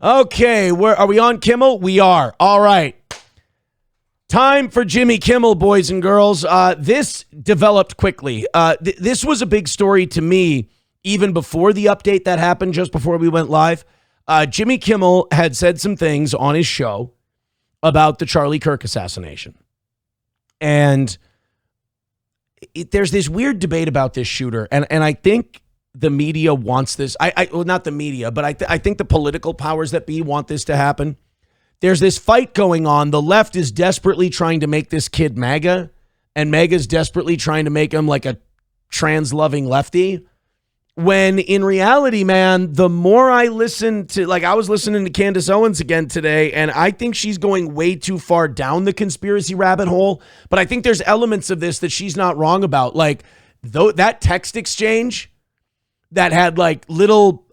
Okay, are we on Kimmel? We are. All right. Time for Jimmy Kimmel, boys and girls. This developed quickly. This was a big story to me even before the update that happened just before we went live. Jimmy Kimmel had said some things on his show about the Charlie Kirk assassination. And there's this weird debate about this shooter. And I think the media wants this. Well, not the media, but I think the political powers that be want this to happen. There's this fight going on. The left is desperately trying to make this kid MAGA, and MAGA's desperately trying to make him like a trans-loving lefty. When in reality, man, the more I listen to, like I was listening to Candace Owens again today, and I think she's going way too far down the conspiracy rabbit hole. But I think there's elements of this that she's not wrong about. Like that text exchange that had like little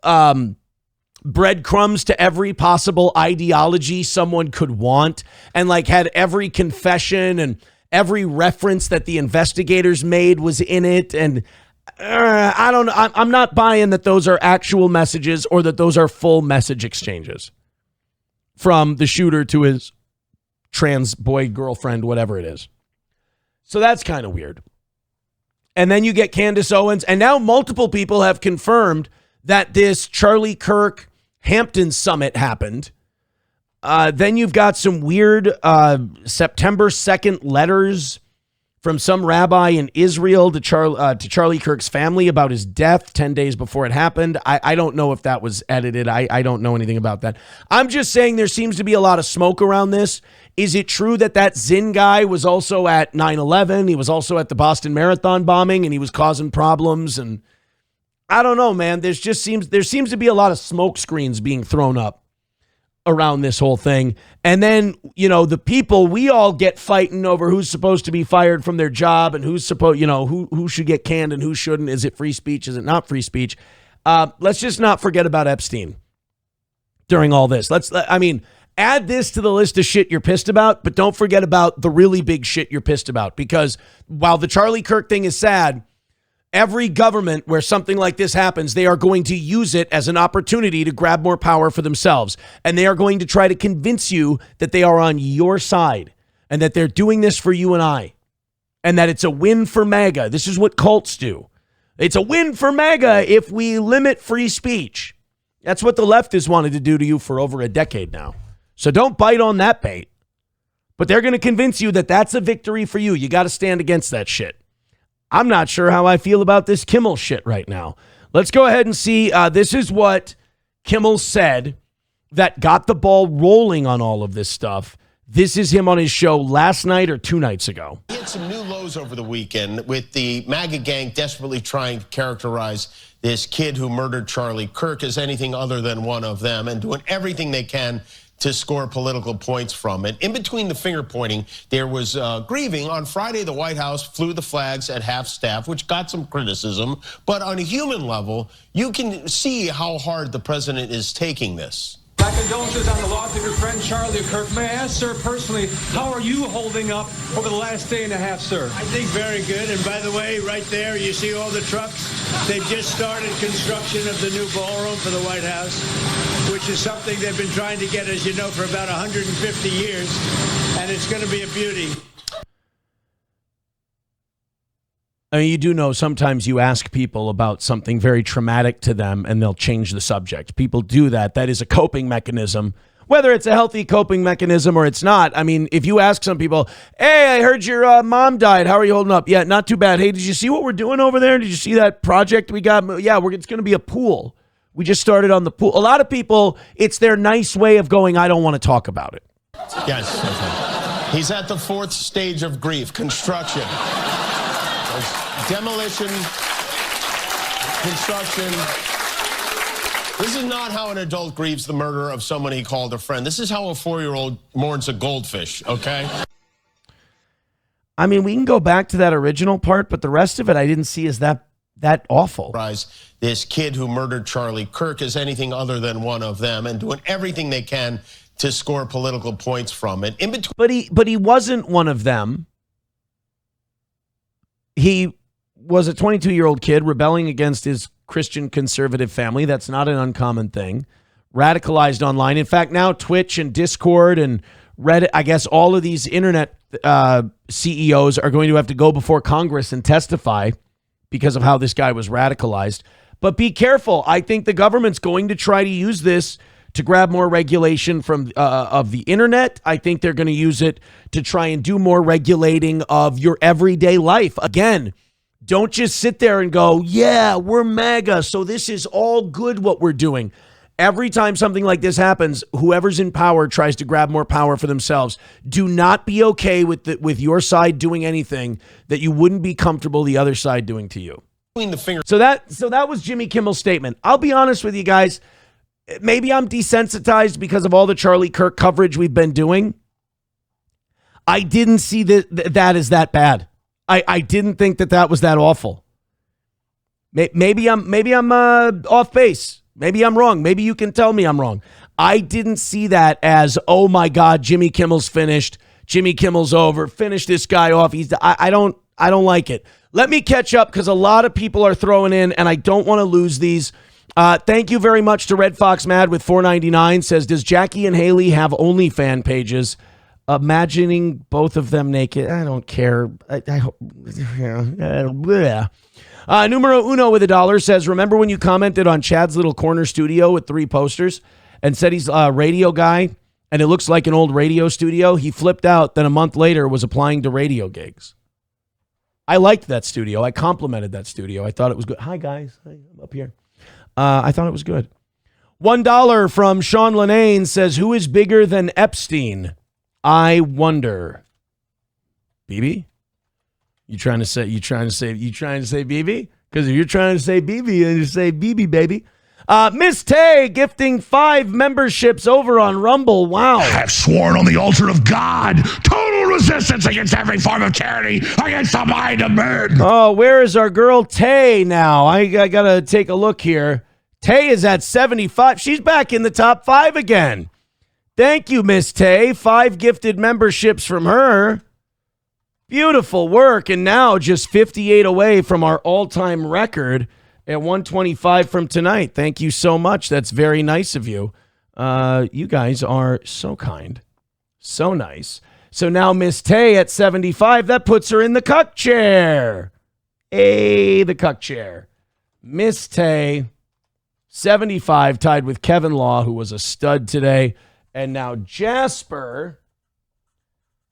breadcrumbs to every possible ideology someone could want, and like had every confession and every reference that the investigators made was in it. And I don't know. I'm not buying that those are actual messages or that those are full message exchanges from the shooter to his trans boy girlfriend, whatever it is. So that's kind of weird. And then you get Candace Owens, and now multiple people have confirmed that this Charlie Kirk Hampton summit happened. Then you've got some weird September 2nd letters from some rabbi in Israel to Charlie Kirk's family about his death 10 days before it happened. I don't know if that was edited. I don't know anything about that. I'm just saying there seems to be a lot of smoke around this. Is it true that Zinn guy was also at 9/11? He was also at the Boston Marathon bombing, and he was causing problems. And I don't know, man. There seems to be a lot of smoke screens being thrown up around this whole thing. And then, you know, the people, we all get fighting over who's supposed to be fired from their job and who's supposed, you know, who should get canned and who shouldn't. Is it free speech? Is it not free speech? Let's just not forget about Epstein during all this. Add this to the list of shit you're pissed about, but don't forget about the really big shit you're pissed about. Because while the Charlie Kirk thing is sad, every government where something like this happens, they are going to use it as an opportunity to grab more power for themselves. And they are going to try to convince you that they are on your side and that they're doing this for you and I, and that it's a win for MAGA. This is what cults do. It's a win for MAGA if we limit free speech. That's what the left has wanted to do to you for over a decade now. So don't bite on that bait. But they're going to convince you that that's a victory for you. You got to stand against that shit. I'm not sure how I feel about this Kimmel shit right now. Let's go ahead and see. This is what Kimmel said that got the ball rolling on all of this stuff. This is him on his show last night or 2 nights ago. He had some new lows over the weekend with the MAGA gang desperately trying to characterize this kid who murdered Charlie Kirk as anything other than one of them and doing everything they can to score political points from it. In between the finger pointing, there was grieving. On Friday, the White House flew the flags at half staff, which got some criticism. But on a human level, you can see how hard the president is taking this. My condolences on the loss of your friend Charlie Kirk. May I ask, sir, personally, how are you holding up over the last day and a half, sir? I think very good. And by the way, right there, you see all the trucks? They've just started construction of the new ballroom for the White House, which is something they've been trying to get, as you know, for about 150 years. And it's going to be a beauty. I mean, you do know sometimes you ask people about something very traumatic to them and they'll change the subject. People do that. That is a coping mechanism, whether it's a healthy coping mechanism or it's not. I mean, if you ask some people, hey, I heard your mom died. How are you holding up? Yeah, not too bad. Hey, did you see what we're doing over there? Did you see that project we got? Yeah, it's going to be a pool. We just started on the pool. A lot of people, it's their nice way of going, I don't want to talk about it. Yes. He's at the 4th stage of grief, construction. Demolition, construction. This is not how an adult grieves the murder of someone he called a friend. This is how a 4-year-old mourns a goldfish, okay? I mean, we can go back to that original part, but the rest of it I didn't see as that awful. This kid who murdered Charlie Kirk as anything other than one of them and doing everything they can to score political points from it. In between, but he wasn't one of them. He was a 22-year-old kid rebelling against his Christian conservative family. That's not an uncommon thing. radicalized online. In fact, now Twitch and Discord and Reddit, I guess all of these internet CEOs are going to have to go before Congress and testify because of how this guy was radicalized. But be careful. I think the government's going to try to use this to grab more regulation from of the internet. I think they're going to use it to try and do more regulating of your everyday life. Again, don't just sit there and go, yeah, we're MAGA, so this is all good what we're doing. Every time something like this happens, whoever's in power tries to grab more power for themselves. Do not be okay with your side doing anything that you wouldn't be comfortable the other side doing to you. So that was Jimmy Kimmel's statement. I'll be honest with you guys. Maybe I'm desensitized because of all the Charlie Kirk coverage we've been doing. I didn't see that as that bad. I didn't think that was that awful. Maybe I'm off base. Maybe I'm wrong. Maybe you can tell me I'm wrong. I didn't see that as, oh my God, Jimmy Kimmel's finished. Jimmy Kimmel's over. Finish this guy off. I don't like it. Let me catch up because a lot of people are throwing in, and I don't want to lose these. Thank you very much to Red Fox Mad with $4.99. Says, does Jackie and Haley have OnlyFans pages? Imagining both of them naked. I don't care. I hope. Yeah. Numero uno with $1 says, remember when you commented on Chad's little corner studio with 3 posters and said he's a radio guy and it looks like an old radio studio? He flipped out, then a month later was applying to radio gigs. I liked that studio. I complimented that studio. I thought it was good. Hi, guys. Hi, I'm up here. I thought it was good. $1 from Sean Lanane says, who is bigger than Epstein? I wonder. BB? You trying to say BB? Because if you're trying to say BB, then you say BB, baby. Miss Tay gifting 5 memberships over on Rumble. Wow. I have sworn on the altar of God, total resistance against every form of tyranny, against the mind of men. Oh, where is our girl Tay now? I got to take a look here. Tay is at 75. She's back in the top 5 again. Thank you, Miss Tay. 5 gifted memberships from her. Beautiful work. And now just 58 away from our all-time record at 125 from tonight. Thank you so much. That's very nice of you. You guys are so kind. So nice. So now Miss Tay at 75, that puts her in the cuck chair. Hey, the cuck chair. Miss Tay, 75, tied with Kevin Law, who was a stud today. And now Jasper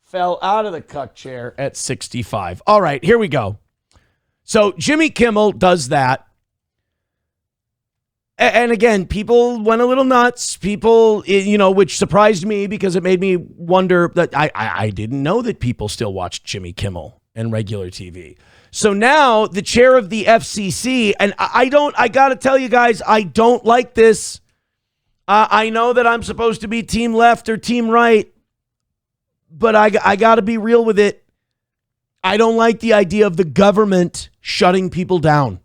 fell out of the cuck chair at 65. All right, here we go. So Jimmy Kimmel does that. And again, people went a little nuts. People, which surprised me because it made me wonder that I didn't know that people still watched Jimmy Kimmel and regular TV. So now the chair of the FCC, and I got to tell you guys, I don't like this. I know that I'm supposed to be team left or team right, but I got to be real with it. I don't like the idea of the government shutting people down.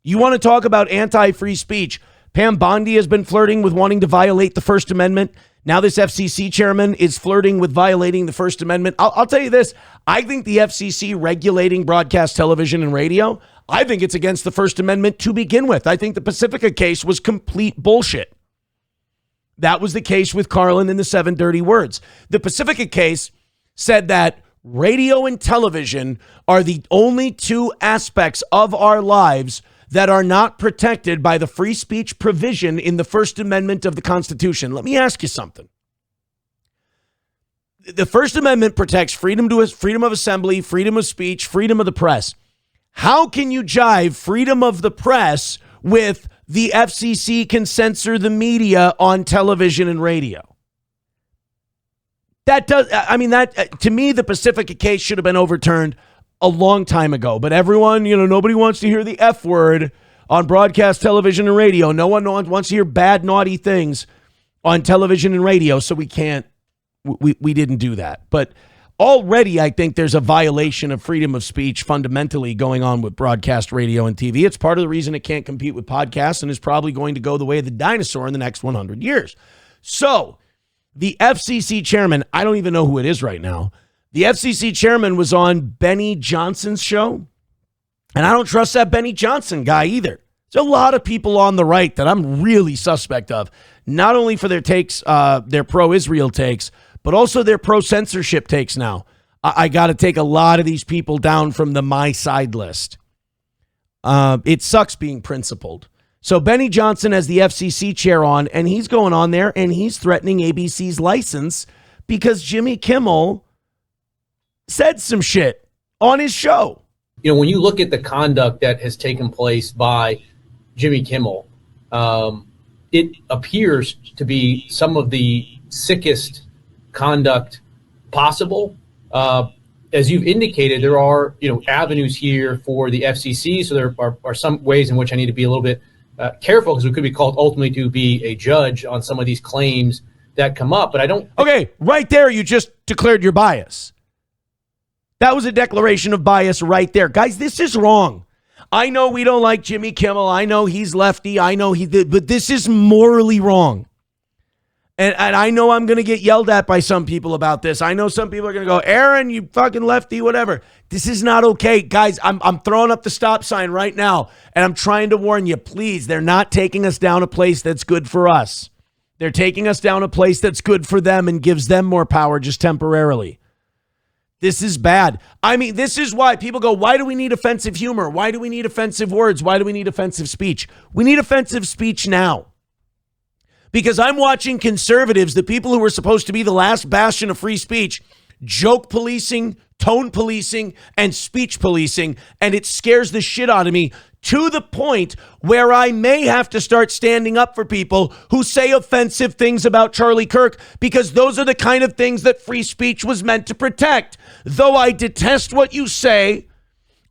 You want to talk about anti-free speech? Pam Bondi has been flirting with wanting to violate the First Amendment. Now this FCC chairman is flirting with violating the First Amendment. I'll tell you this. I think the FCC regulating broadcast television and radio, I think it's against the First Amendment to begin with. I think the Pacifica case was complete bullshit. That was the case with Carlin and the 7 dirty words. The Pacifica case said that radio and television are the only 2 aspects of our lives that are not protected by the free speech provision in the First Amendment of the Constitution. Let me ask you something. The First Amendment protects freedom of assembly, freedom of speech, freedom of the press. How can you jive freedom of the press with the FCC can censor the media on television and radio? To me, the Pacifica case should have been overturned a long time ago. But everyone, nobody wants to hear the F word on broadcast television and radio. No one wants to hear bad, naughty things on television and radio. So we didn't do that. But already, I think there's a violation of freedom of speech fundamentally going on with broadcast radio and TV. It's part of the reason it can't compete with podcasts and is probably going to go the way of the dinosaur in the next 100 years. So the FCC chairman, I don't even know who it is right now. The FCC chairman was on Benny Johnson's show, and I don't trust that Benny Johnson guy either. There's a lot of people on the right that I'm really suspect of. not only for their takes, their pro-Israel takes, but also their pro-censorship takes now. I got to take a lot of these people down from the my side list. It sucks being principled. So Benny Johnson has the FCC chair on, and he's going on there, and he's threatening ABC's license because Jimmy Kimmel said some shit on his show. You know, when you look at the conduct that has taken place by Jimmy Kimmel, it appears to be some of the sickest conduct possible. As you've indicated, there are, avenues here for the FCC. So there are some ways in which I need to be a little bit careful, because we could be called ultimately to be a judge on some of these claims that come up. But I don't. Okay, right there, you just declared your bias. That was a declaration of bias right there. Guys, this is wrong. I know we don't like Jimmy Kimmel. I know he's lefty. I know he did, but this is morally wrong. And I know I'm going to get yelled at by some people about this. I know some people are going to go, Aaron, you fucking lefty, whatever. This is not okay. Guys, I'm throwing up the stop sign right now, and I'm trying to warn you, please, they're not taking us down a place that's good for us. They're taking us down a place that's good for them and gives them more power just temporarily. This is bad. I mean, this is why people go, why do we need offensive humor? Why do we need offensive words? Why do we need offensive speech? We need offensive speech now. Because I'm watching conservatives, the people who were supposed to be the last bastion of free speech, joke policing, tone policing, and speech policing, and it scares the shit out of me to the point where I may have to start standing up for people who say offensive things about Charlie Kirk, because those are the kind of things that free speech was meant to protect. Though I detest what you say,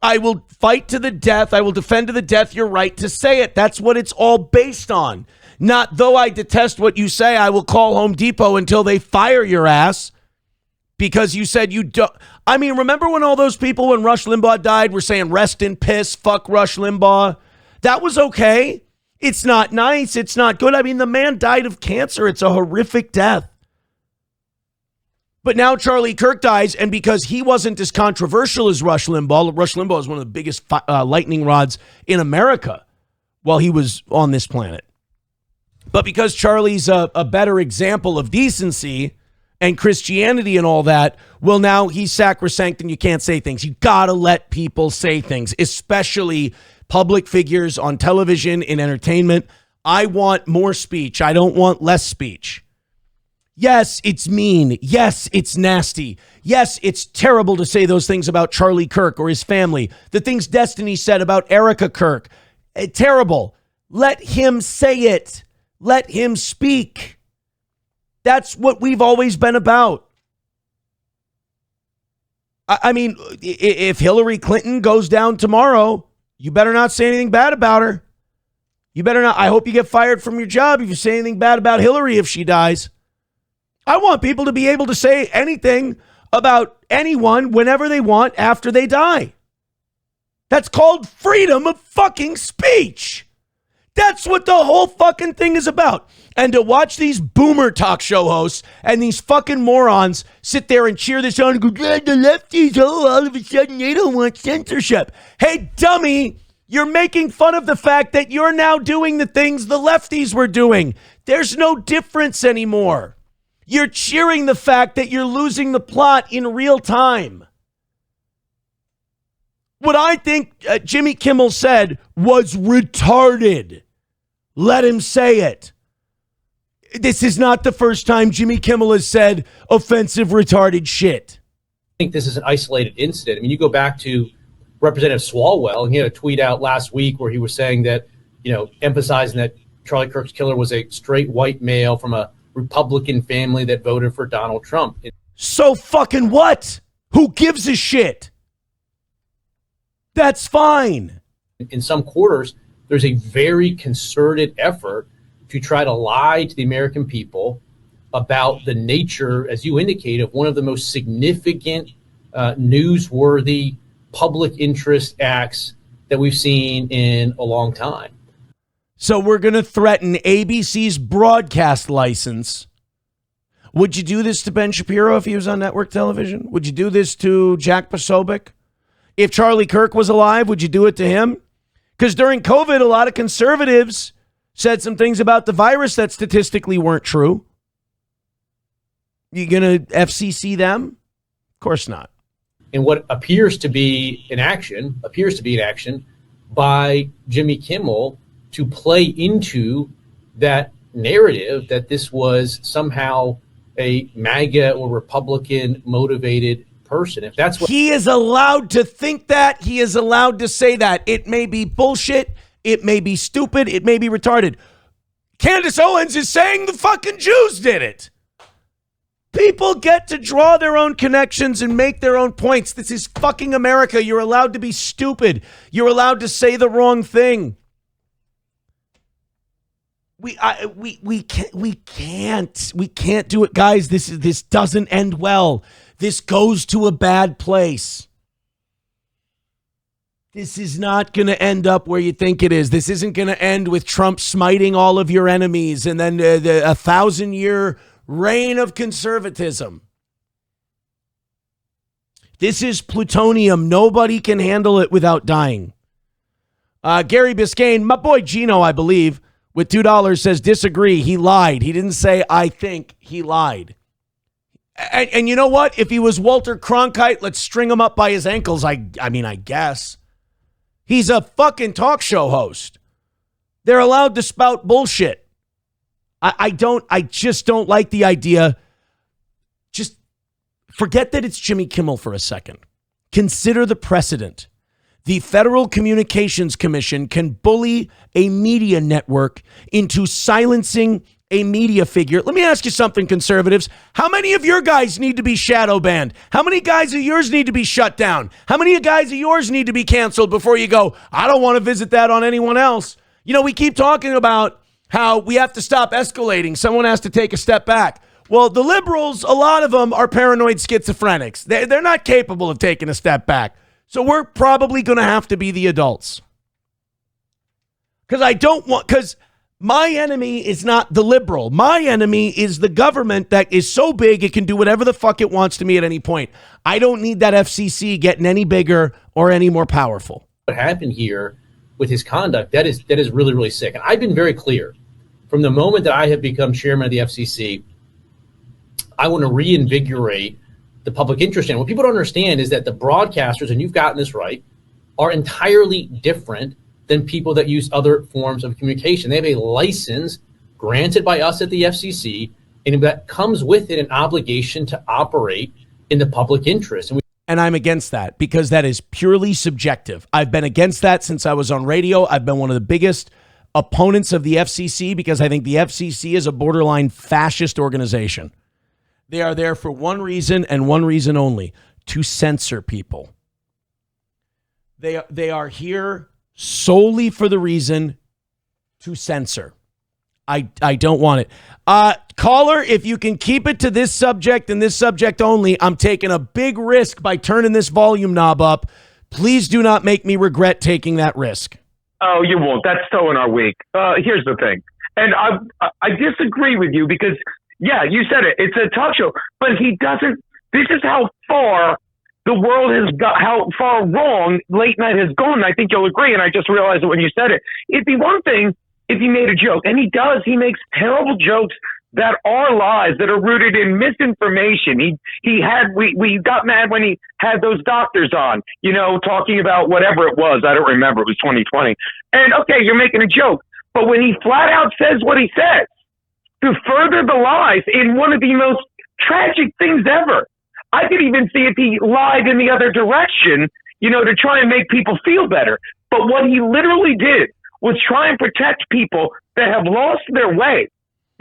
I will fight to the death. I will defend to the death your right to say it. That's what it's all based on. Not, though I detest what you say, I will call Home Depot until they fire your ass because you said you don't. I mean, remember when all those people, when Rush Limbaugh died, were saying rest in piss, fuck Rush Limbaugh? That was okay. It's not nice. It's not good. I mean, the man died of cancer. It's a horrific death. But now Charlie Kirk dies, and because he wasn't as controversial as Rush Limbaugh is one of the biggest lightning rods in America while he was on this planet. But because Charlie's a better example of decency and Christianity and all that, well, now he's sacrosanct and you can't say things. You got to let people say things, especially public figures on television, in entertainment. I want more speech. I don't want less speech. Yes, it's mean. Yes, it's nasty. Yes, it's terrible to say those things about Charlie Kirk or his family. The things Destiny said about Erica Kirk. Terrible. Let him say it. Let him speak. That's what we've always been about. I mean, if Hillary Clinton goes down tomorrow, you better not say anything bad about her. You better not. I hope you get fired from your job if you say anything bad about Hillary if she dies. I want people to be able to say anything about anyone whenever they want after they die. That's called freedom of fucking speech. That's what the whole fucking thing is about. And to watch these boomer talk show hosts and these fucking morons sit there and cheer this on and go, yeah, the lefties, all of a sudden they don't want censorship. Hey, dummy, you're making fun of the fact that you're now doing the things the lefties were doing. There's no difference anymore. You're cheering the fact that you're losing the plot in real time. What I think Jimmy Kimmel said was retarded. Let him say it. This is not the first time Jimmy Kimmel has said offensive, retarded shit. I think this is an isolated incident. I mean, you go back to Representative Swalwell, and he had a tweet out last week where he was saying that, emphasizing that Charlie Kirk's killer was a straight white male from a Republican family that voted for Donald Trump. So fucking what? Who gives a shit? That's fine. In some quarters, there's a very concerted effort to try to lie to the American people about the nature, as you indicate, of one of the most significant, newsworthy public interest acts that we've seen in a long time. So we're going to threaten ABC's broadcast license. Would you do this to Ben Shapiro if he was on network television? Would you do this to Jack Posobiec? If Charlie Kirk was alive, would you do it to him? Because during COVID, a lot of conservatives said some things about the virus that statistically weren't true. You going to FCC them? Of course not. And what appears to be an action by Jimmy Kimmel to play into that narrative that this was somehow a MAGA or Republican motivated person. If that's what he is allowed to think, that he is allowed to say that. It may be bullshit, it may be stupid, it may be retarded. Candace Owens is saying the fucking Jews did it. People get to draw their own connections and make their own points. This is fucking America. You're allowed to be stupid. You're allowed to say the wrong thing. We can't do it, guys. This doesn't end well. This goes to a bad place. This is not going to end up where you think it is. This isn't going to end with Trump smiting all of your enemies and then a 1,000-year reign of conservatism. This is plutonium. Nobody can handle it without dying. Gary Biscayne, my boy Gino, I believe, with $2 says disagree. He lied. He didn't say I think. He lied. And you know what? If he was Walter Cronkite, let's string him up by his ankles. I mean, I guess. He's a fucking talk show host. They're allowed to spout bullshit. I just don't like the idea. Just forget that it's Jimmy Kimmel for a second. Consider the precedent. The Federal Communications Commission can bully a media network into silencing a media figure. Let me ask you something, conservatives. How many of your guys need to be shadow banned? How many guys of yours need to be shut down? How many guys of yours need to be canceled before you go, I don't want to visit that on anyone else? You know, we keep talking about how we have to stop escalating. Someone has to take a step back. Well, the liberals, a lot of them are paranoid schizophrenics. They're not capable of taking a step back. So we're probably going to have to be the adults. Because my enemy is not the liberal. My enemy is the government that is so big it can do whatever the fuck it wants to me at any point. I don't need that FCC getting any bigger or any more powerful. What happened here with his conduct, that is really, really sick. And I've been very clear from the moment that I have become chairman of the FCC, I want to reinvigorate the public interest. And what people don't understand is that the broadcasters, and you've gotten this right, are entirely different than people that use other forms of communication. They have a license granted by us at the FCC, and that comes with it an obligation to operate in the public interest. And I'm against that because that is purely subjective. I've been against that since I was on radio. I've been one of the biggest opponents of the FCC because I think the FCC is a borderline fascist organization. They are there for one reason and one reason only, to censor people. They are here solely for the reason to censor. I don't want it. Caller, if you can keep it to this subject and this subject only, I'm taking a big risk by turning this volume knob up. Please do not make me regret taking that risk. Oh, you won't. That's so in our week. Here's the thing. And I disagree with you because, yeah, you said it. It's a talk show. But he doesn't. This is how far the world has got, how far wrong late night has gone. And I think you'll agree. And I just realized it when you said it. It'd be one thing if he made a joke. And he does. He makes terrible jokes that are lies, that are rooted in misinformation. We got mad when he had those doctors on, talking about whatever it was. I don't remember. It was 2020. And okay, you're making a joke. But when he flat out says what he says to further the lies in one of the most tragic things ever, I could even see if he lied in the other direction, to try and make people feel better. But what he literally did was try and protect people that have lost their way.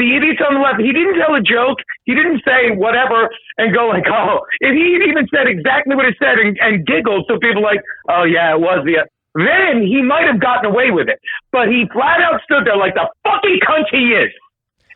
The idiots on the left, he didn't tell a joke. He didn't say whatever and go like, oh, if he even said exactly what it said and giggled so people like, oh, yeah, it was then he might have gotten away with it. But he flat out stood there like the fucking cunt he is.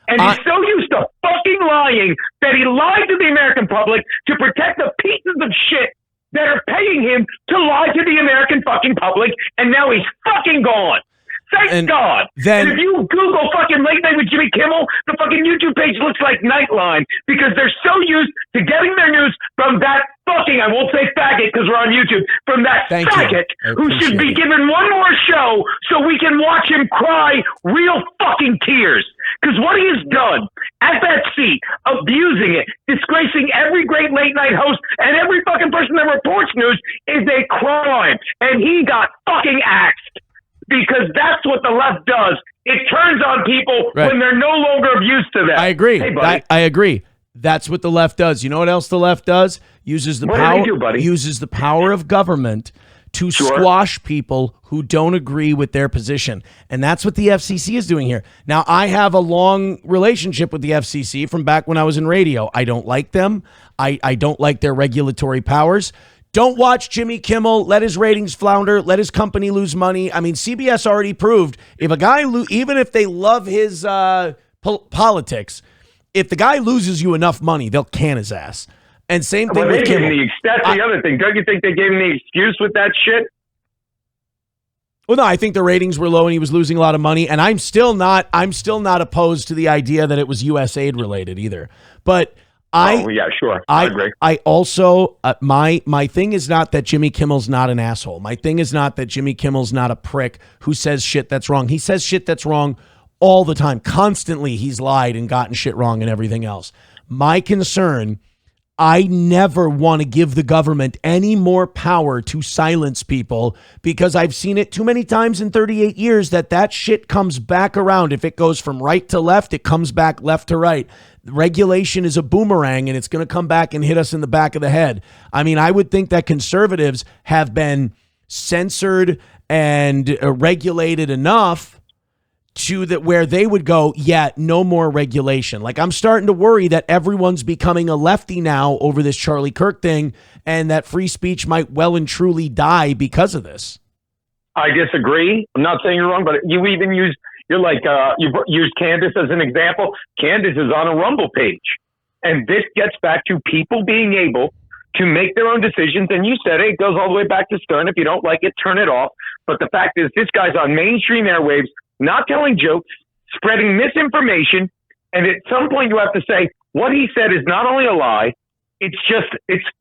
And he's so used to fucking lying that he lied to the American public to protect the pieces of shit that are paying him to lie to the American fucking public. And now he's fucking gone. Thank God. And if you Google fucking Late Night with Jimmy Kimmel, the fucking YouTube page looks like Nightline because they're so used to getting their news from that fucking, I won't say faggot because we're on YouTube, from that Thank you. faggot I who should be appreciate it. given one more show so we can watch him cry real fucking tears. Because what he has done at that seat, abusing it, disgracing every great late night host and every fucking person that reports news is a crime. And he got fucking axed because that's what the left does. It turns on people when they're no longer of use to them. I agree. Hey, buddy. I agree. That's what the left does. You know what else the left does? Uses the What do power. they do, buddy? Uses the power of government to squash people who don't agree with their position. And that's what the FCC is doing here. Now, I have a long relationship with the FCC from back when I was in radio. I don't like them. I don't like their regulatory powers. Don't watch Jimmy Kimmel. Let his ratings flounder. Let his company lose money. I mean, CBS already proved if a guy, even if they love his politics, if the guy loses you enough money, they'll can his ass. And same thing with Kimmel. That's the other thing. Don't you think they gave him the excuse with that shit? Well, no, I think the ratings were low and he was losing a lot of money. And I'm still not opposed to the idea that it was USAID related either. But I agree. I also my thing is not that Jimmy Kimmel's not an asshole. My thing is not that Jimmy Kimmel's not a prick who says shit that's wrong. He says shit that's wrong all the time. Constantly he's lied and gotten shit wrong and everything else. My concern, I never want to give the government any more power to silence people because I've seen it too many times in 38 years that shit comes back around. If it goes from right to left, it comes back left to right. Regulation is a boomerang and it's going to come back and hit us in the back of the head. I mean, I would think that conservatives have been censored and regulated enough to that where they would go, yeah, no more regulation. Like I'm starting to worry that everyone's becoming a lefty now over this Charlie Kirk thing and that free speech might well and truly die because of this. I disagree. I'm not saying you're wrong, but you even use, you use Candace as an example. Candace is on a Rumble page. And this gets back to people being able to make their own decisions. And you said it goes all the way back to Stern. If you don't like it, turn it off. But the fact is, this guy's on mainstream airwaves, not telling jokes, spreading misinformation. And at some point you have to say, what he said is not only a lie, it's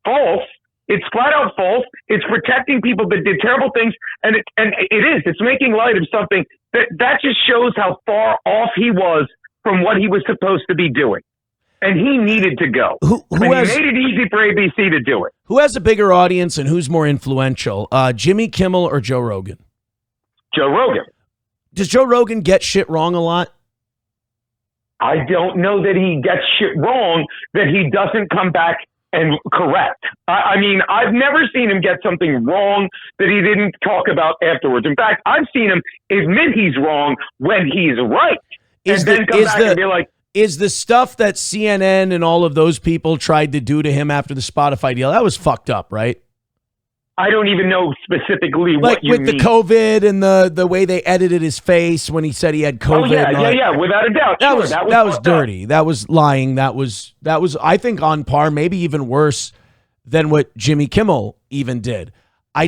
false. It's flat out false. It's protecting people that did terrible things. And it's making light of something that just shows how far off he was from what he was supposed to be doing. And he needed to go. He made it easy for ABC to do it. Who has a bigger audience and who's more influential, Jimmy Kimmel or Joe Rogan? Joe Rogan. Does Joe Rogan get shit wrong a lot? I don't know that he gets shit wrong, that he doesn't come back and correct. I mean, I've never seen him get something wrong that he didn't talk about afterwards. In fact, I've seen him admit he's wrong when he's right. Is the stuff that CNN and all of those people tried to do to him after the Spotify deal, that was fucked up, right? I don't even know specifically what you mean. Like with the COVID and the way they edited his face when he said he had COVID. Oh, yeah, without a doubt. That was dirty. That was lying. That was I think on par, maybe even worse than what Jimmy Kimmel even did. No.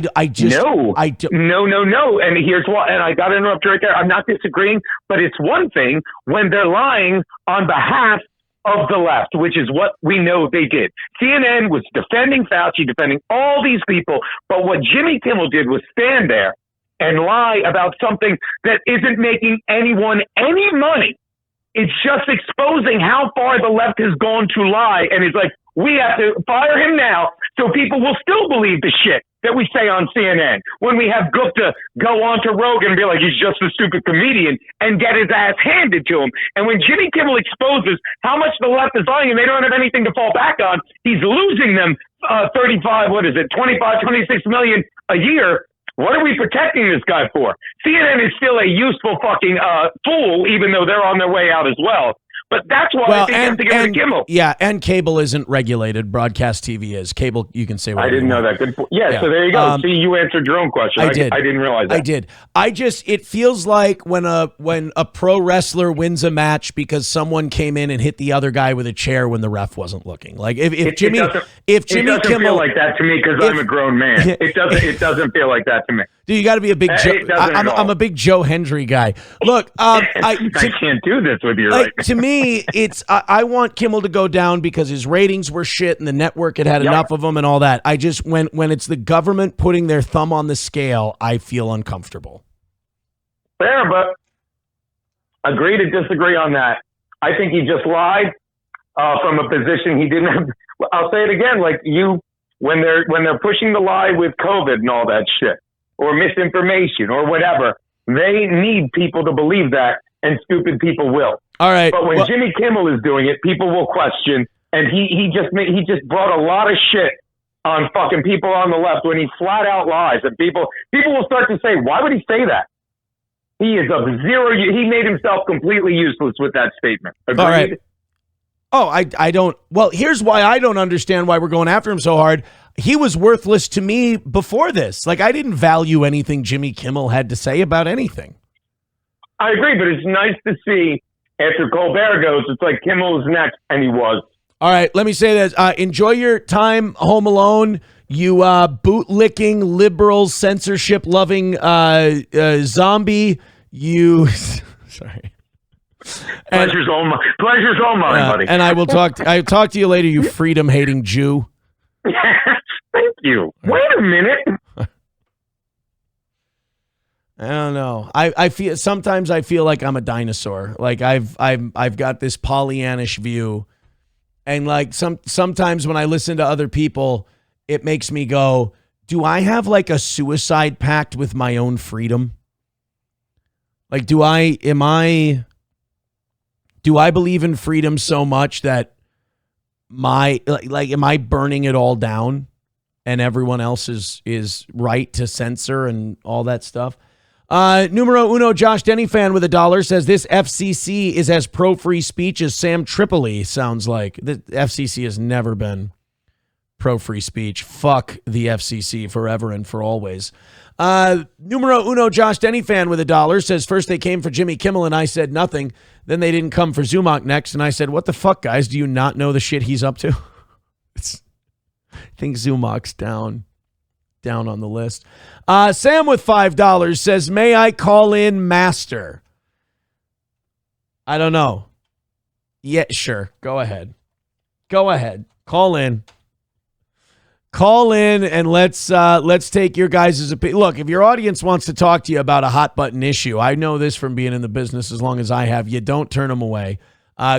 And here's why. And I got to interrupt you right there. I'm not disagreeing, but it's one thing when they're lying on behalf of the left, which is what we know they did. CNN was defending Fauci, defending all these people. But what Jimmy Kimmel did was stand there and lie about something that isn't making anyone any money. It's just exposing how far the left has gone to lie. And it's like, we have to fire him now so people will still believe the shit that we say on CNN. When we have Gupta go on to Rogan and be like, he's just a stupid comedian and get his ass handed to him. And when Jimmy Kimmel exposes how much the left is lying and they don't have anything to fall back on, he's losing them 25, 26 million a year. What are we protecting this guy for? CNN is still a useful fucking fool, even though they're on their way out as well. But that's why I think they have to get rid of Kimmel. Yeah, and cable isn't regulated. Broadcast TV is. Cable, you can say whatever. I didn't know that. Good. Yeah, so there you go. See, you answered your own question. I didn't realize that. I did. It feels like when a pro wrestler wins a match because someone came in and hit the other guy with a chair when the ref wasn't looking. Like if Jimmy Kimmel feel like that to me because I'm a grown man. It doesn't feel like that to me. Dude, you got to be a big Joe. I'm a big Joe Hendry guy. Look, I can't do this with you. To me, me, it's I want Kimmel to go down because his ratings were shit and the network had enough of them and all that. I just when it's the government putting their thumb on the scale, I feel uncomfortable. Fair, but agree to disagree on that. I think he just lied from a position he didn't have. I'll say it again, like when they're pushing the lie with COVID and all that shit, or misinformation or whatever, they need people to believe that, and stupid people will. All right. But when Jimmy Kimmel is doing it, people will question, and he just brought a lot of shit on fucking people on the left when he flat out lies, and people will start to say, why would he say that? He is of zero. He made himself completely useless with that statement. Agreed? All right. Oh, I don't. Well, here's why I don't understand why we're going after him so hard. He was worthless to me before this. Like, I didn't value anything Jimmy Kimmel had to say about anything. I agree, but it's nice to see after Colbert goes, it's like Kimmel is next, and he was. All right, let me say this. Enjoy your time home alone, you bootlicking, liberal, censorship-loving zombie. You, sorry. Pleasure's all mine, buddy. And I will talk to you later, you freedom-hating Jew. Thank you. Wait a minute. I don't know. I feel sometimes I feel like I'm a dinosaur. Like I've got this Pollyannish view, and like sometimes when I listen to other people, it makes me go, do I have like a suicide pact with my own freedom? Like, do I believe in freedom so much that am I burning it all down and everyone else is right to censor and all that stuff? Numero uno, Josh Denny fan with $1 says this FCC is as pro free speech as Sam Tripoli sounds like. The FCC has never been pro free speech. Fuck the FCC forever and for always. Numero uno, Josh Denny fan with $1 says first they came for Jimmy Kimmel and I said nothing. Then they didn't come for Zumach next and I said, what the fuck, guys? Do you not know the shit he's up to? I think Zumach's down on the list. Sam with $5 says, may I call in Master? I don't know. Yeah, sure. Go ahead. Call in. And let's take your guys' opinion. Look, if your audience wants to talk to you about a hot button issue, I know this from being in the business as long as I have. You don't turn them away.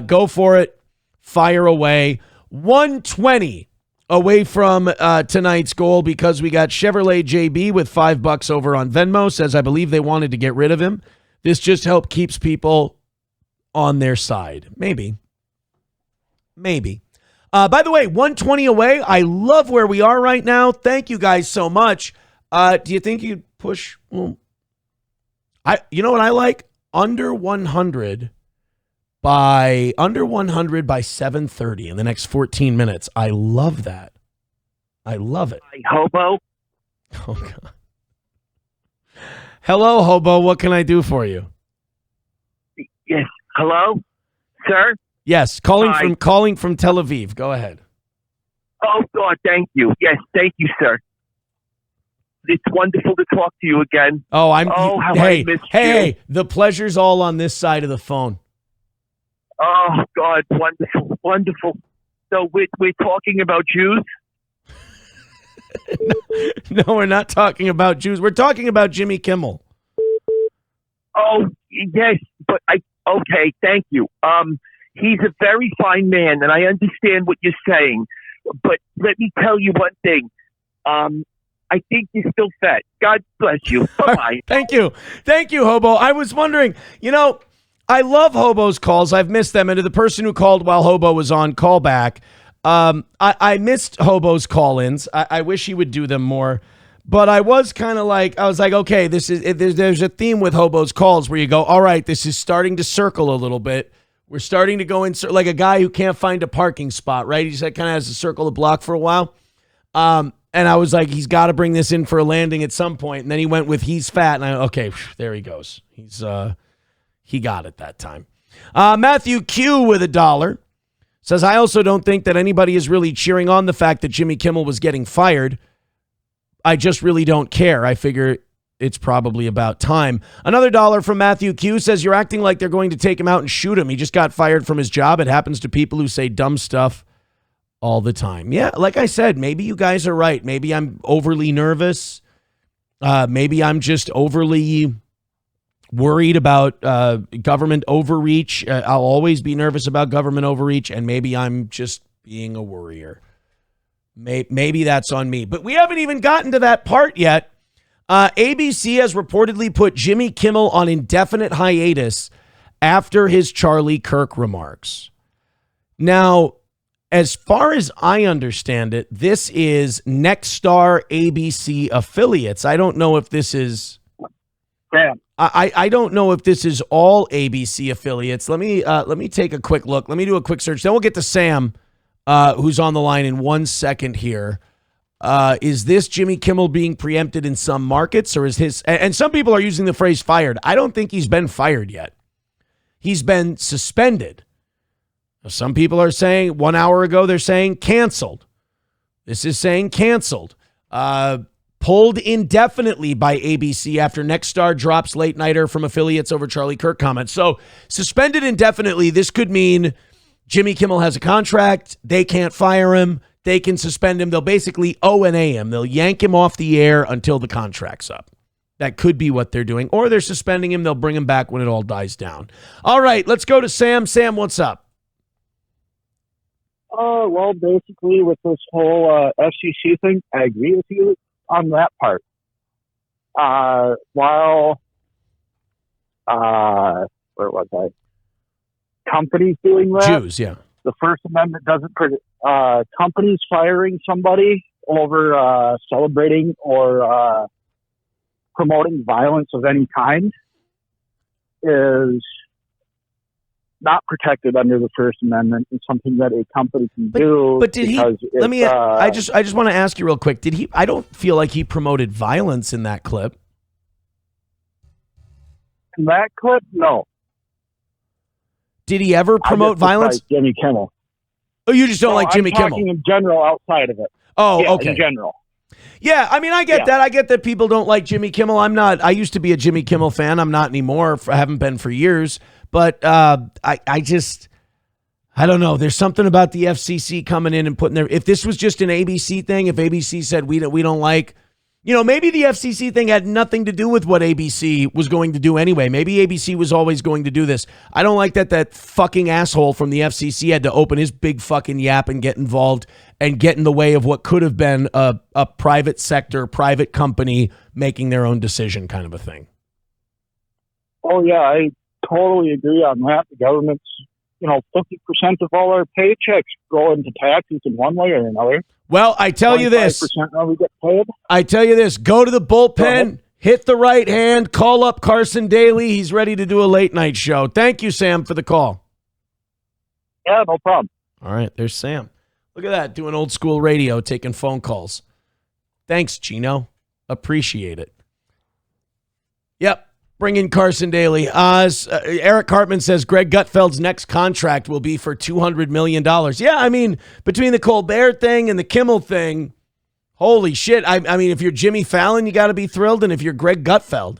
Go for it. Fire away. 120 away from tonight's goal because we got Chevrolet JB with $5 over on Venmo. Says, I believe they wanted to get rid of him. This just help keeps people on their side. Maybe. By the way, 120 away. I love where we are right now. Thank you guys so much. Do you think you'd push? Well, you know what I like? Under 100 by 7:30 in the next 14 minutes. I love that. I love it. Hobo. Oh God. Hello, Hobo. What can I do for you? Yes. Hello, sir. Yes, calling from Tel Aviv. Go ahead. Oh God, thank you. Yes, thank you, sir. It's wonderful to talk to you again. Oh, I missed you. Hey, the pleasure's all on this side of the phone. Oh God, wonderful. So we're talking about Jews? No, we're not talking about Jews. We're talking about Jimmy Kimmel. Oh yes, but okay, thank you. He's a very fine man, and I understand what you're saying. But let me tell you one thing. I think you're still fat. God bless you. Bye-bye. Thank you, Hobo. I was wondering, I love Hobo's calls. I've missed them. And to the person who called while Hobo was on callback, I missed Hobo's call-ins. I wish he would do them more. But I was like, okay, there's a theme with Hobo's calls where you go, all right, this is starting to circle a little bit. We're starting to go in like a guy who can't find a parking spot, right? He kind of has to circle the block for a while. And I was like, he's got to bring this in for a landing at some point. And then he went with he's fat. And okay, there he goes. He got it that time. Matthew Q with $1 says, I also don't think that anybody is really cheering on the fact that Jimmy Kimmel was getting fired. I just really don't care. I figure it's probably about time. Another $1 from Matthew Q says, you're acting like they're going to take him out and shoot him. He just got fired from his job. It happens to people who say dumb stuff all the time. Yeah, like I said, maybe you guys are right. Maybe I'm overly nervous. Maybe I'm just overly worried about government overreach. I'll always be nervous about government overreach, and maybe I'm just being a worrier. Maybe that's on me. But we haven't even gotten to that part yet. ABC has reportedly put Jimmy Kimmel on indefinite hiatus after his Charlie Kirk remarks. Now, as far as I understand it, this is Nexstar ABC affiliates. I don't know if this is... I don't know if this is all ABC affiliates. Let me take a quick look. Let me do a quick search. Then we'll get to Sam, who's on the line in 1 second here. Is this Jimmy Kimmel being preempted in some markets, or is his... And some people are using the phrase fired. I don't think he's been fired yet. He's been suspended. Some people are saying 1 hour ago, they're saying canceled. This is saying canceled. Pulled indefinitely by ABC after Nexstar drops late nighter from affiliates over Charlie Kirk comments. So suspended indefinitely, this could mean Jimmy Kimmel has a contract. They can't fire him. They can suspend him. They'll basically O&A him. They'll yank him off the air until the contract's up. That could be what they're doing. Or they're suspending him. They'll bring him back when it all dies down. All right, let's go to Sam. Sam, what's up? Well, basically with this whole FCC thing, I agree with you on that part. While, where was I? Companies doing that. Jews, yeah. The First Amendment doesn't, companies firing somebody over celebrating or promoting violence of any kind is not protected under the First Amendment. It's something that a company can do. But did he? Let me. I just want to ask you real quick. Did he? I don't feel like he promoted violence in that clip. In that clip, no. Did he ever promote violence? Jimmy Kimmel. Oh, you just don't like Jimmy Kimmel? I'm talking in general outside of it. Oh, yeah, okay. In general. Yeah, I mean, I get that. I get that people don't like Jimmy Kimmel. I'm not. I used to be a Jimmy Kimmel fan. I'm not anymore. I haven't been for years. But I just, I don't know. There's something about the FCC coming in and putting their, if this was just an ABC thing, if ABC said we don't like, maybe the FCC thing had nothing to do with what ABC was going to do anyway. Maybe ABC was always going to do this. I don't like that fucking asshole from the FCC had to open his big fucking yap and get involved and get in the way of what could have been a private sector, private company making their own decision kind of a thing. Oh, yeah, I totally agree on that. The government's, 50% of all our paychecks go into taxes in one way or another. Well, I tell you this. We get paid. I tell you this. Go to the bullpen, hit the right hand, call up Carson Daly. He's ready to do a late night show. Thank you, Sam, for the call. Yeah, no problem. All right, there's Sam. Look at that, doing old school radio, taking phone calls. Thanks, Gino. Appreciate it. Yep. Bring in Carson Daly. Eric Hartman says Greg Gutfeld's next contract will be for $200 million. Yeah, I mean, between the Colbert thing and the Kimmel thing, holy shit. I mean, if you're Jimmy Fallon, you got to be thrilled. And if you're Greg Gutfeld,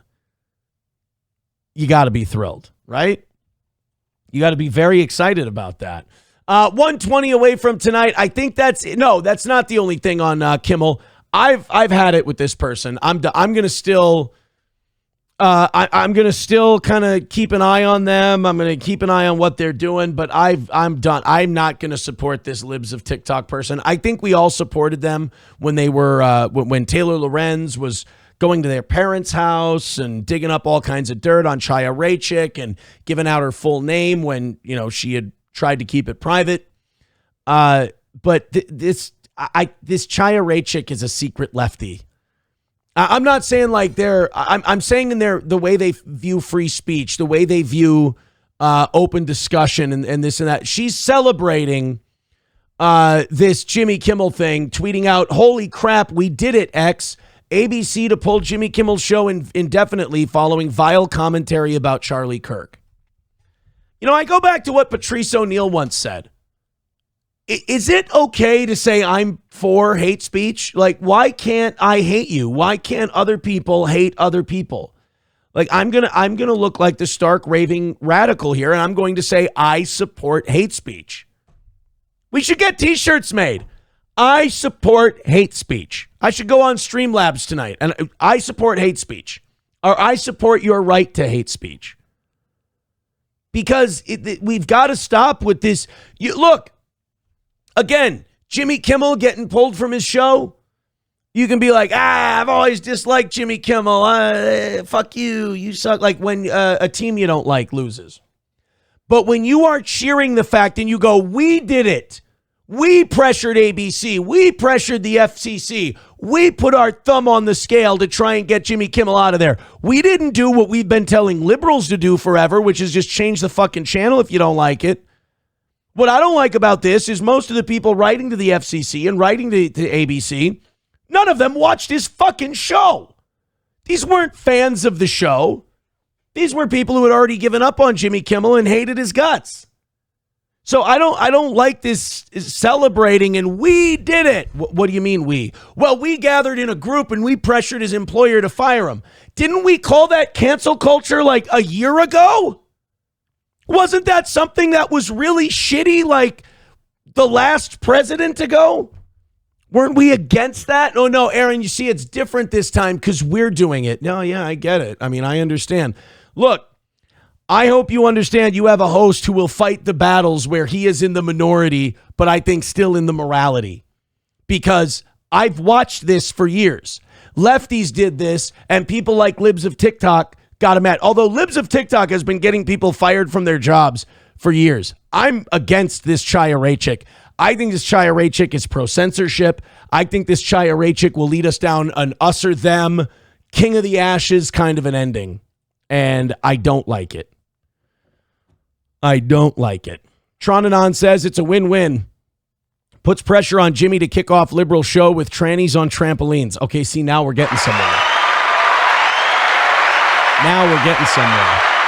you got to be thrilled, right? You got to be very excited about that. 120 away from tonight. I think that's not the only thing on Kimmel. I've had it with this person. I'm going to still... I'm going to still kind of keep an eye on them. I'm going to keep an eye on what they're doing, but I'm done. I'm not going to support this Libs of TikTok person. I think we all supported them when they were, when Taylor Lorenz was going to their parents' house and digging up all kinds of dirt on Chaya Raichik and giving out her full name when, she had tried to keep it private. But this Chaya Raichik is a secret lefty. I'm not saying like I'm saying in the way they view free speech, the way they view open discussion and this and that. She's celebrating this Jimmy Kimmel thing, tweeting out, "Holy crap, we did it, X. ABC to pull Jimmy Kimmel's show indefinitely following vile commentary about Charlie Kirk." I go back to what Patrice O'Neal once said. is it okay to say I'm for hate speech? Like, why can't I hate you? Why can't other people hate other people? Like, I'm gonna look like the stark raving radical here, and I'm going to say I support hate speech. We should get t-shirts made. I support hate speech. I should go on Streamlabs tonight, and I support hate speech, or I support your right to hate speech. Because we've got to stop with this. Look, again, Jimmy Kimmel getting pulled from his show. You can be like, I've always disliked Jimmy Kimmel. Fuck you. You suck. Like when a team you don't like loses. But when you are cheering the fact and you go, we did it. We pressured ABC. We pressured the FCC. We put our thumb on the scale to try and get Jimmy Kimmel out of there. We didn't do what we've been telling liberals to do forever, which is just change the fucking channel if you don't like it. What I don't like about this is most of the people writing to the FCC and writing to ABC, none of them watched his fucking show. These weren't fans of the show. These were people who had already given up on Jimmy Kimmel and hated his guts. So I don't like this celebrating and we did it. What do you mean we? Well, we gathered in a group and we pressured his employer to fire him. Didn't we call that cancel culture like a year ago? Wasn't that something that was really shitty like the last president ago? Weren't we against that? Oh, no, Aaron, you see, it's different this time because we're doing it. No, yeah, I get it. I mean, I understand. Look, I hope you understand you have a host who will fight the battles where he is in the minority, but I think still in the morality. Because I've watched this for years. Lefties did this, and people like Libs of TikTok got him at. Although Libs of TikTok has been getting people fired from their jobs for years. I'm against this Chaya Raichik. I think this Chaya Raichik is pro-censorship. I think this Chaya Raichik will lead us down an us or them, King of the Ashes kind of an ending. And I don't like it. I don't like it. Tronanon says it's a win-win. Puts pressure on Jimmy to kick off liberal show with trannies on trampolines. Okay, see, now we're getting somewhere. Now we're getting somewhere.